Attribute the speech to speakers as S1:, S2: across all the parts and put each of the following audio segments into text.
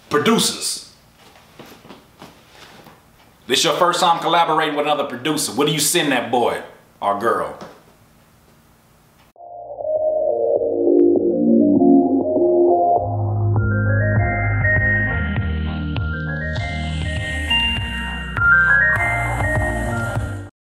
S1: Producers. This your first time collaborating with another producer. What do you send that boy or girl?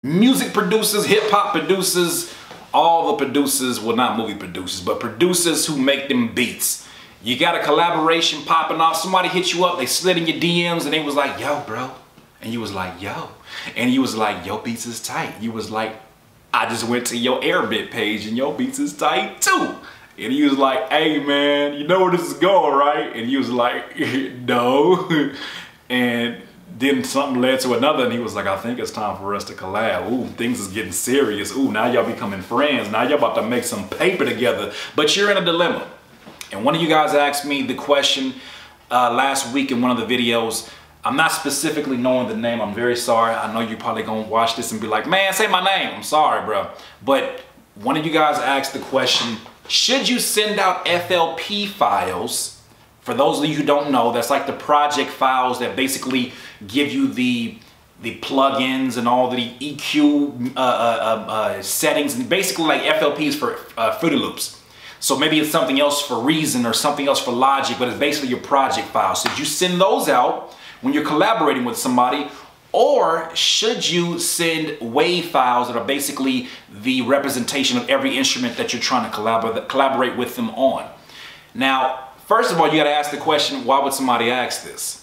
S1: Music producers, hip-hop producers, all the producers, well, not movie producers, but producers who make them beats. You got a collaboration popping off, somebody hit you up, they slid in your DMs and they was like, yo, bro. And you was like, yo. And you was like, yo, beats is tight. You was like, I just went to your Airbit page and your beats is tight too. And he was like, hey man, you know where this is going, right? And he was like, no. And then something led to another and he was like, I think it's time for us to collab. Ooh, things is getting serious. Ooh, now y'all becoming friends. Now y'all about to make some paper together. But you're in a dilemma. And one of you guys asked me the question last week in one of the videos. I'm not specifically knowing the name. I'm very sorry. I know you're probably gonna watch this and be like, man, say my name. I'm sorry, bro. But one of you guys asked the question, should you send out FLP files? For those of you who don't know, that's like the project files that basically give you the plugins and all the EQ settings, and basically like FLPs for Fruity Loops. So maybe it's something else for Reason or something else for Logic, but it's basically your project files. So should you send those out when you're collaborating with somebody, or should you send WAV files that are basically the representation of every instrument that you're trying to collaborate with them on? Now, first of all, you got to ask the question, why would somebody ask this?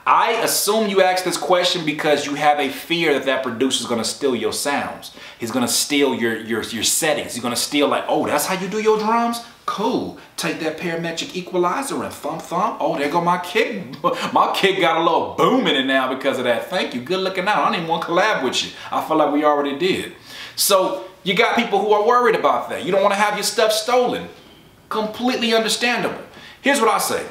S1: I assume you asked this question because you have a fear that that producer is going to steal your sounds. He's going to steal your settings. He's going to steal like, oh, that's how you do your drums? Cool. Take that parametric equalizer and thump thump. Oh, there go my kick. My kick got a little boom in it now because of that. Thank you. Good looking out. I don't even want to collab with you. I feel like we already did. So you got people who are worried about that. You don't want to have your stuff stolen. Completely understandable. Here's what I say.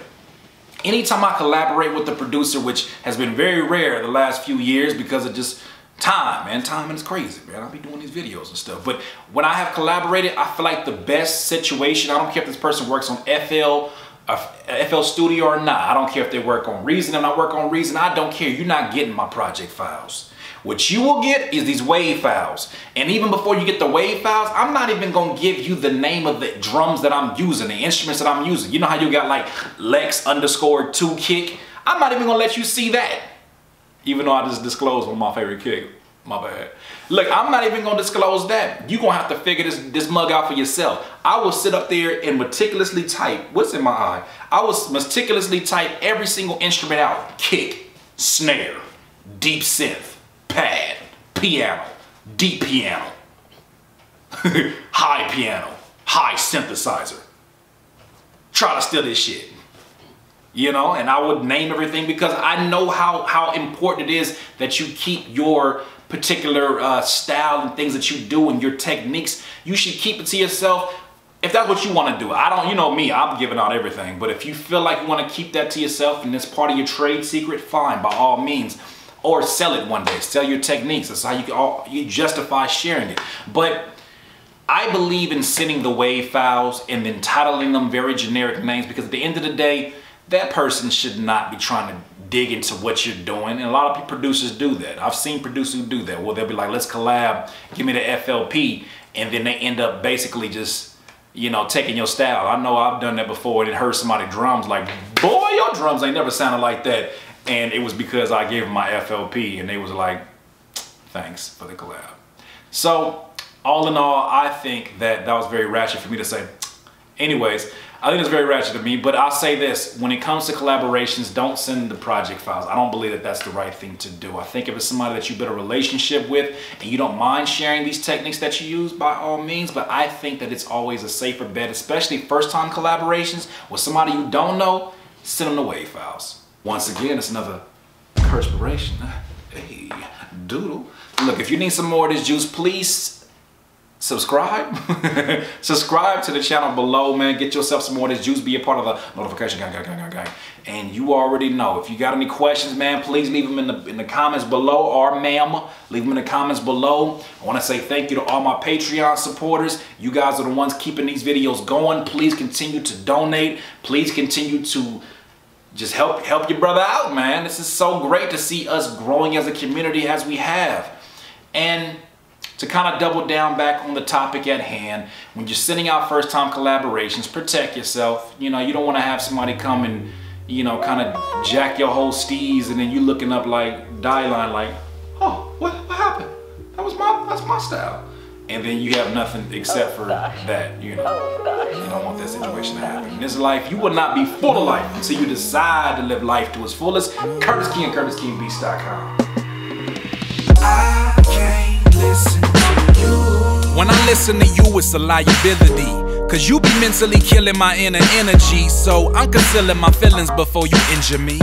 S1: Anytime I collaborate with a producer, which has been very rare the last few years because of just time, man. Time is crazy, man. I'll be doing these videos and stuff. But when I have collaborated, I feel like the best situation, I don't care if this person works on FL Studio or not. I don't care if they work on Reason and I work on Reason. I don't care. You're not getting my project files. What you will get is these WAV files. And even before you get the WAV files, I'm not even going to give you the name of the drums that I'm using, the instruments that I'm using. You know how you got like Lex_2 kick? I'm not even going to let you see that. Even though I just disclosed one of my favorite kick. My bad. Look, I'm not even going to disclose that. You're going to have to figure this mug out for yourself. I will sit up there and meticulously type. What's in my eye? I will meticulously type every single instrument out. Kick, snare, deep synth, pad, piano, deep piano, high piano, high synthesizer. Try to steal this shit. You know, and I would name everything because I know how important it is that you keep your particular style and things that you do and your techniques. You should keep it to yourself if that's what you want to do. I don't, you know me, I'm giving out everything. But if you feel like you want to keep that to yourself and it's part of your trade secret, fine, by all means. Or sell it one day, sell your techniques. That's how you justify sharing it. But I believe in sending the WAV files and then titling them very generic names because at the end of the day, that person should not be trying to dig into what you're doing. And a lot of producers do that. I've seen producers who do that. Well, they'll be like, let's collab, give me the FLP. And then they end up basically just, you know, taking your style. I know I've done that before and it hurt somebody's drums like, boy, your drums ain't never sounded like that. And it was because I gave them my FLP and they was like, thanks for the collab. So all in all, I think that was very ratchet for me to say. Anyways, I think it's very ratchet to me, but I'll say this. When it comes to collaborations, don't send the project files. I don't believe that that's the right thing to do. I think if it's somebody that you build a relationship with and you don't mind sharing these techniques that you use, by all means, but I think that it's always a safer bet, especially first-time collaborations with somebody you don't know, send them the WAV files. Once again, it's another Curtspiration. Hey, doodle. Look, if you need some more of this juice, please subscribe. Subscribe to the channel below, man. Get yourself some more of this juice. Be a part of the notification gang. And you already know, if you got any questions, man, please leave them in the comments below, or ma'am, leave them in the comments below. I want to say thank you to all my Patreon supporters. You guys are the ones keeping these videos going. Please continue to donate. Please continue to just help your brother out, man. This is so great to see us growing as a community as we have. And to kind of double down back on the topic at hand, when you're sending out first-time collaborations, protect yourself. You know, you don't want to have somebody come and, you know, kind of jack your whole steez, and then you looking up like die-line like, oh, what happened? That's my style. And then you have nothing except for that, you know. You don't want that situation to happen. In this life, you will not be full of life until you decide to live life to its fullest. Curtis King, CurtisKingBeats.com.
S2: I can't listen to you.
S3: When I listen to you, it's a liability, cause you be mentally killing my inner energy. So I'm concealing my feelings before you injure me.